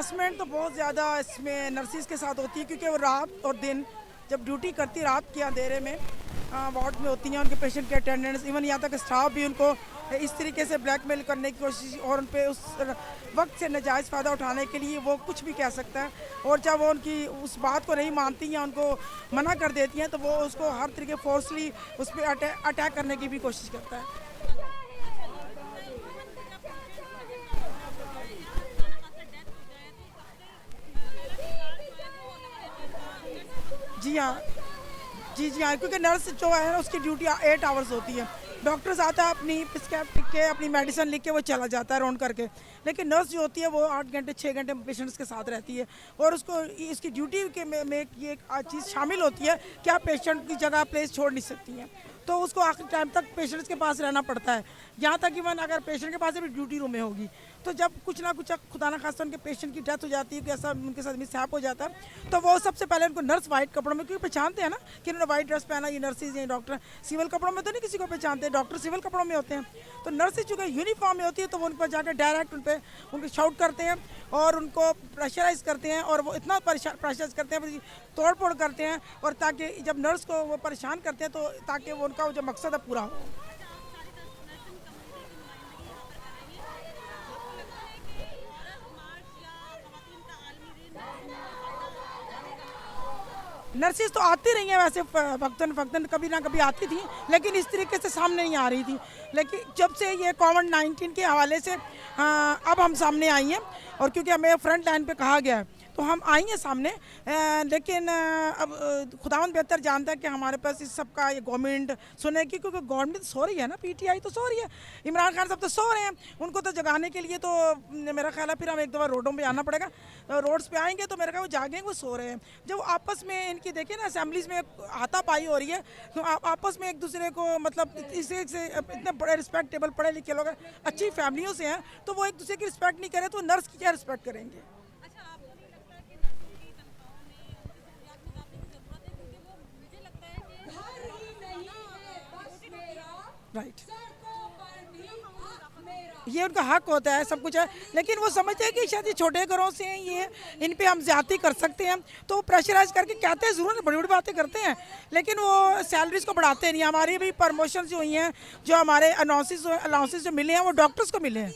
Harassment तो बहुत ज़्यादा इसमें नर्सिस के साथ होती है, क्योंकि वो रात और दिन जब ड्यूटी करती रात के अंधेरे में वार्ड में होती हैं, उनके पेशेंट के अटेंडेंट्स, इवन यहाँ तक स्टाफ भी उनको इस तरीके से ब्लैकमेल करने की कोशिश और उन पे उस वक्त से नाजायज़ फ़ायदा उठाने के लिए वो कुछ भी कह सकता है। और जब वो उनकी उस बात को नहीं मानती या उनको मना कर देती हैं तो वो उसको हर तरीके फोर्सली उस पर अटैक करने की भी कोशिश करता है। जी हाँ, जी हाँ, क्योंकि नर्स जो है उसकी ड्यूटी 8 आवर्स होती है। डॉक्टर्स आता है अपनी प्रिस्क्राइब लिख के, अपनी मेडिसिन लिख के वो चला जाता है राउंड करके, लेकिन नर्स जो होती है वो 8 घंटे 6 घंटे पेशेंट्स के साथ रहती है और उसको इसकी ड्यूटी के में ये एक चीज़ शामिल होती है कि आप पेशेंट की जगह प्लेस छोड़ नहीं सकती हैं, तो उसको आखिरी टाइम तक पेशेंट्स के पास रहना पड़ता है। यहाँ तक इवन अगर पेशेंट के पास भी ड्यूटी रूम में होगी, तो जब कुछ ना कुछ खुदा ना खास्ता उनके पेशेंट की डेथ हो जाती है, ऐसा उनके साथ मिसहैप हो जाता है, तो वो सबसे पहले उनको नर्स वाइट कपड़ों में, क्योंकि पहचानते हैं ना कि इन्होंने वाइट ड्रेस पहना, ये नर्सिस ये डॉक्टर। सिविल कपड़ों में तो नहीं किसी को पहचानते, डॉक्टर सिविल कपड़ों में होते हैं, तो नर्सिस चूँकि यूनिफॉर्म में होती है तो वो उन पर जाकर डायरेक्ट उनको शाउट करते हैं और उनको प्रेशराइज करते हैं, और वो इतना प्रेशराइज करते हैं, तोड़ फोड़ करते हैं, और ताकि जब नर्स को वो परेशान करते हैं तो ताकि वो उनका जो मकसद है पूरा हो। नर्सिस तो आती रही हैं वैसे वक्तन वक्तन, कभी ना कभी आती थी, लेकिन इस तरीके से सामने नहीं आ रही थी। लेकिन जब से ये कोविड-19 के हवाले से अब हम सामने आई हैं, और क्योंकि हमें फ्रंट लाइन पे कहा गया है तो हम आई हैं सामने, लेकिन अब खुदावंद बेहतर जानता है कि हमारे पास इस सब का ये गवर्नमेंट सुने की, क्योंकि गवर्नमेंट सो रही है ना, पीटीआई तो सो रही है, इमरान खान साहब तो सो रहे हैं, उनको तो जगाने के लिए तो मेरा ख्याल है फिर हम एक दफ़ा रोडों पे आना पड़ेगा। रोड्स पे आएंगे तो मेरा ख्याल वो जागेंगे, वो सो रहे हैं। जब आपस में इनकी देखिए ना असेंबलीज में हाथापाई हो रही है, तो आपस में एक दूसरे को मतलब इसी से इतने बड़े रिस्पेक्टेबल पढ़े लिखे लोग अच्छी फैमिलियों से हैं, तो वो एक दूसरे की रिस्पेक्ट नहीं करें तो नर्स की क्या रिस्पेक्ट करेंगे। राइट, ये उनका हक होता है, सब कुछ है, लेकिन वो समझते हैं कि शायद ये छोटे घरों से हैं, ये इन पे हम ज्यादती कर सकते हैं, तो वो प्रेशराइज करके कहते हैं ज़रूर, बड़ी बड़ी बातें करते हैं, लेकिन वो सैलरीज को बढ़ाते नहीं। हमारी भी प्रमोशन जो हुई हैं, जो हमारे अलाउंसेस जो मिले हैं वो डॉक्टर्स को मिले हैं,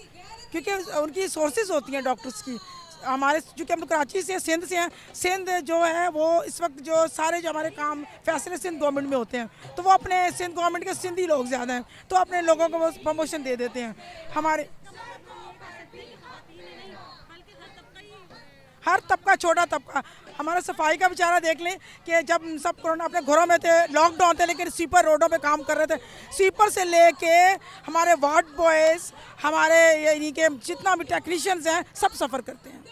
क्योंकि उनकी सोर्सेज होती हैं डॉक्टर्स की। हमारे चूँकि हम कराची से सिंध से हैं, सिंध जो है वो इस वक्त जो सारे जो हमारे काम फैसले सिंध गवर्नमेंट में होते हैं, तो वो अपने सिंध गवर्नमेंट के सिंधी लोग ज़्यादा हैं, तो अपने लोगों को वो प्रमोशन दे देते हैं। हमारे हर तबका, छोटा तबका, हमारा सफाई का बेचारा देख लें कि जब सब कोरोना अपने घरों में थे, लॉकडाउन थे, लेकिन स्वीपर रोडों पे काम कर रहे थे, स्वीपर से लेके हमारे वार्ड बॉयज़, हमारे यानी कि जितना भी टेक्नीशियंस हैं, सब सफ़र करते हैं।